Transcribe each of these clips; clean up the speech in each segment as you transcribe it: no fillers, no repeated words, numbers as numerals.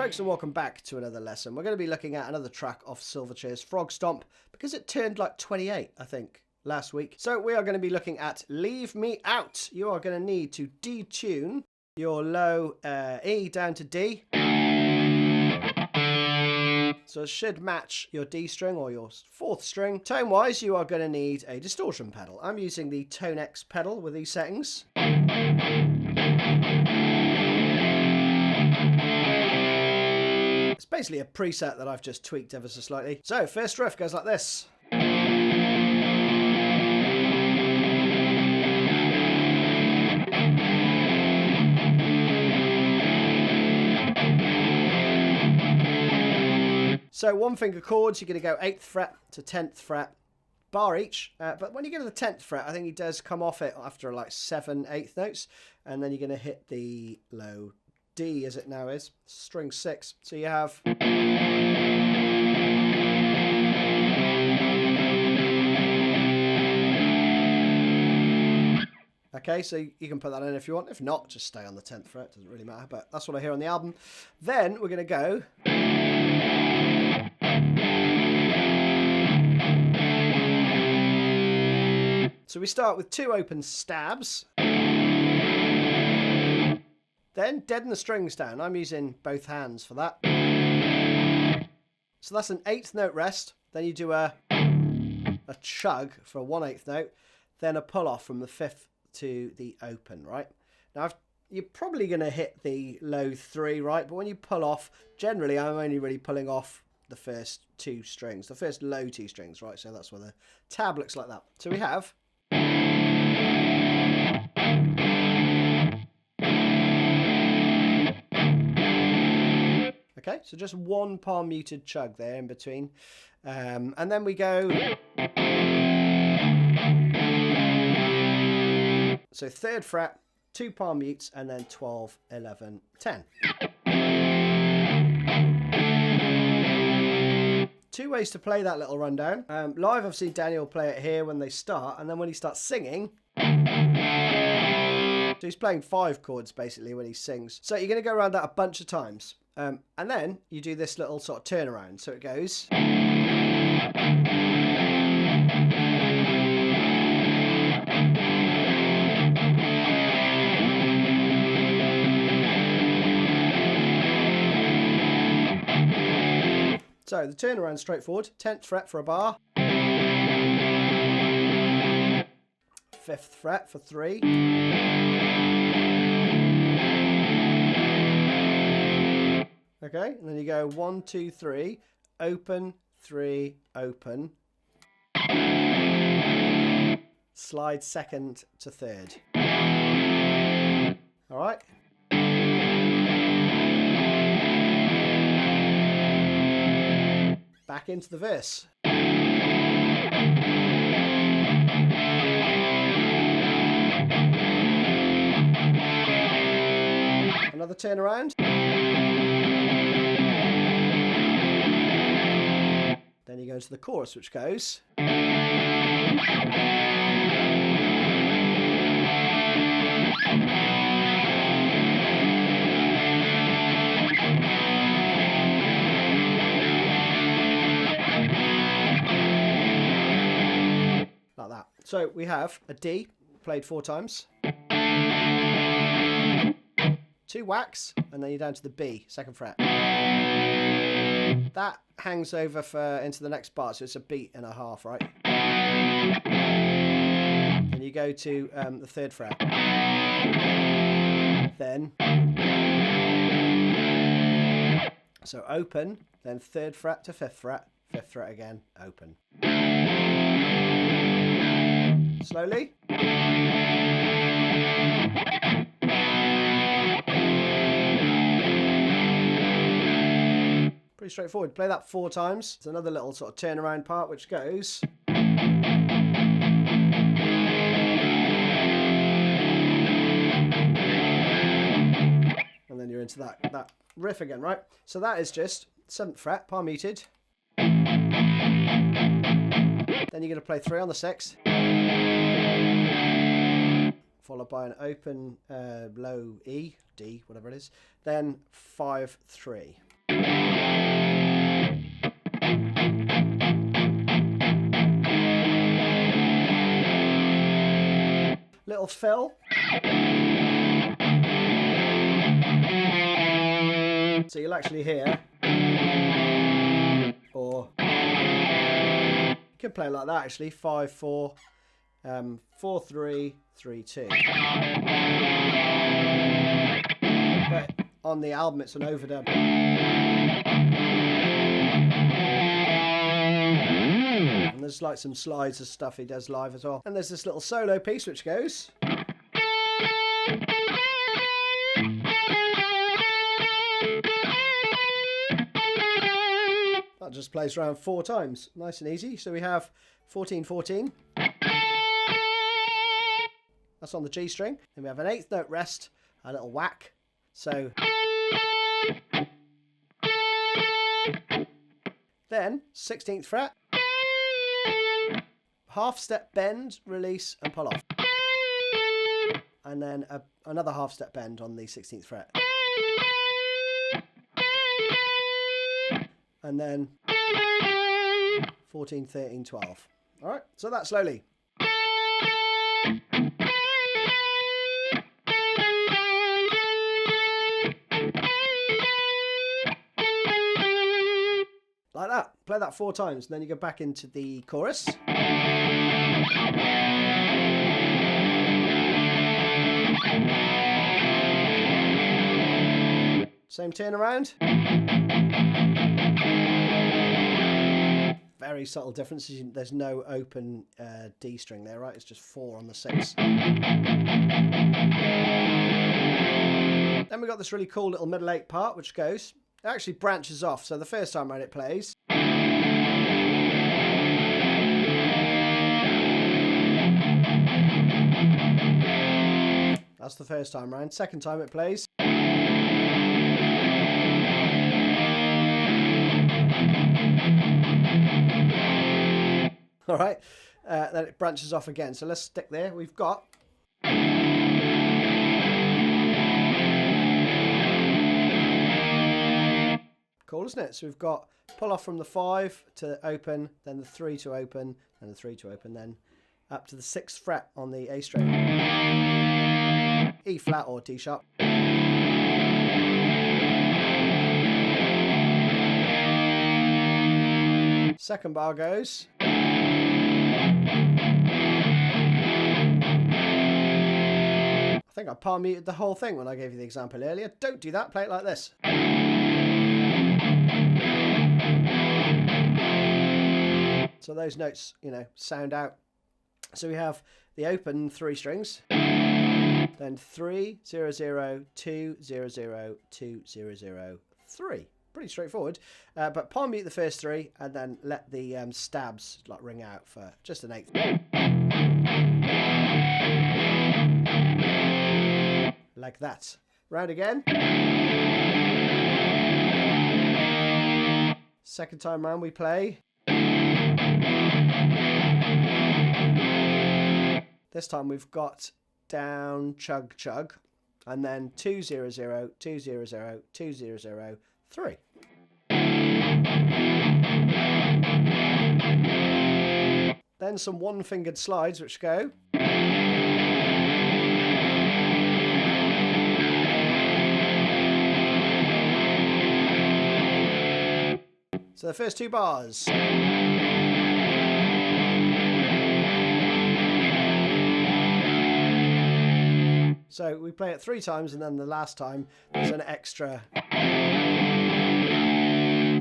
folks, and welcome back to another lesson. We're going to be looking at another track off Silverchair's Frog Stomp because it turned like 28, I think, last week. So we are going to be looking at Leave Me Out. You are going to need to detune your low E down to D. So it should match your D string or your fourth string. Tone-wise, you are going to need a distortion pedal. I'm using the Tone X pedal with these settings. It's basically a preset that I've just tweaked ever so slightly. So, first riff goes like this. So, one finger chords, you're going to go 8th fret to 10th fret, bar each. But when you get to the 10th fret, I think he does come off it after like 7 8th notes. And then you're going to hit the low D, as it now is, string 6. So you have... Okay, so you can put that in if you want. If not, just stay on the 10th fret. Doesn't really matter, but that's what I hear on the album. Then we're going to go... So we start with 2 open stabs. Then deaden the strings down. I'm using both hands for that. So that's an 8th note rest. Then you do a chug for a 1/8 note. Then a pull off from the 5th to the open, right? Now you're probably going to hit the low 3, right? But when you pull off, generally I'm only really pulling off the first 2 strings. The first low 2 strings, right? So that's where the tab looks like that. So we have... Okay, so just 1 palm muted chug there in between. And then we go... So 3rd fret, 2 palm mutes, and then 12, 11, 10. 2 ways to play that little rundown. Live, I've seen Daniel play it here when they start, and then when he starts singing... So he's playing 5 chords, basically, when he sings. So you're going to go around that a bunch of times. And then you do this little sort of turnaround. So it goes... So the turnaround straightforward. 10th fret for a bar. 5th fret for 3. Okay, and then you go 1, 2, 3, open, 3, open. Slide 2nd to 3rd. All right. Back into the verse. Another turnaround. Then you go into the chorus, which goes... Like that. So we have a D, played 4 times. 2 whacks, and then you're down to the B, 2nd fret. That hangs over into the next bar, so it's a beat and a half, right? And you go to the 3rd fret. Then, so open, then 3rd fret to 5th fret, 5th fret again, open. Slowly. Pretty straightforward. Play that 4 times. It's another little sort of turnaround part which goes... And then you're into that riff again, right? So that is just 7th fret, palm muted. Then you're going to play 3 on the 6th. Followed by an open low E, D, whatever it is. Then 5, 3. Little fill. So you'll actually hear, or you can play like that actually, 5/4, 4/3, 3/2. But on the album it's an overdub. And there's like some slides of stuff he does live as well. And there's this little solo piece which goes. That just plays around 4 times. Nice and easy. So we have 14/14. That's on the G string. Then we have an 8th note rest, a little whack. So then 16th fret, half step bend, release and pull off. And then another half step bend on the 16th fret. And then 14, 13, 12. All right, so that slowly. Like that. Play that 4 times, and then you go back into the chorus. Same turnaround. Very subtle differences. There's no open D string there, right? It's just 4 on the 6. Then we've got this really cool little middle 8 part, which goes, it actually branches off. So the first time around it plays. That's the first time round. Second time it plays. All right, then it branches off again. So let's stick there. We've got cool, isn't it? So we've got pull off from the 5 to open, then the 3 to open, then the 3 to open, then up to the 6th fret on the A string. E flat or D sharp. Second bar goes. I think I palm muted the whole thing when I gave you the example earlier. Don't do that, play it like this. So those notes, you know, sound out. So we have the open 3 strings, then 3, 0, 0, 2, 0, 0, 2, 0, 0, 3. Pretty straightforward, but palm mute the first 3 and then let the stabs like ring out for just an 8th. Like that. Round again. Second time round we play. This time we've got down, chug, chug, and then 2, 0, 0, 2, 0, 0, 2, 0, 0, 3. Then some one-fingered slides which go. So the first 2 bars. So we play it 3 times and then the last time there's an extra.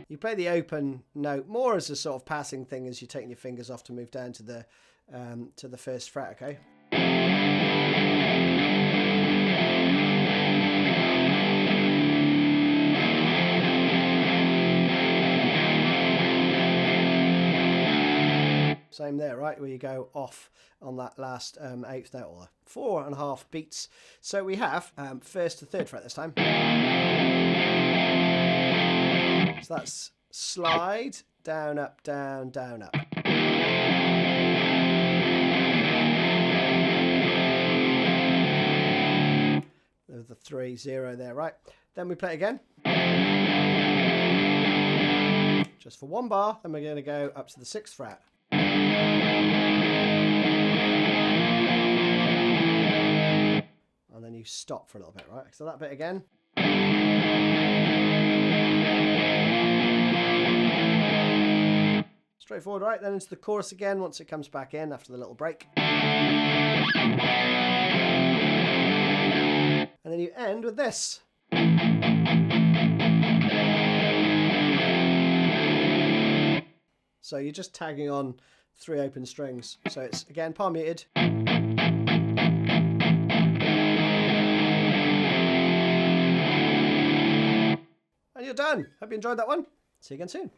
You play the open note more as a sort of passing thing as you're taking your fingers off to move down to the first fret, okay? Same there, right, where you go off on that last 8th note, or 4.5 beats. So we have 1st to 3rd fret this time. So that's slide, down, up, down, down, up. There's the 3, 0 there, right? Then we play it again. Just for 1 bar, then we're going to go up to the 6th fret. And then you stop for a little bit, right? So that bit again. Straightforward, right? Then into the chorus again once it comes back in after the little break. And then you end with this. So you're just tagging on 3 open strings. So it's, again, palm muted. And you're done. Hope you enjoyed that one. See you again soon.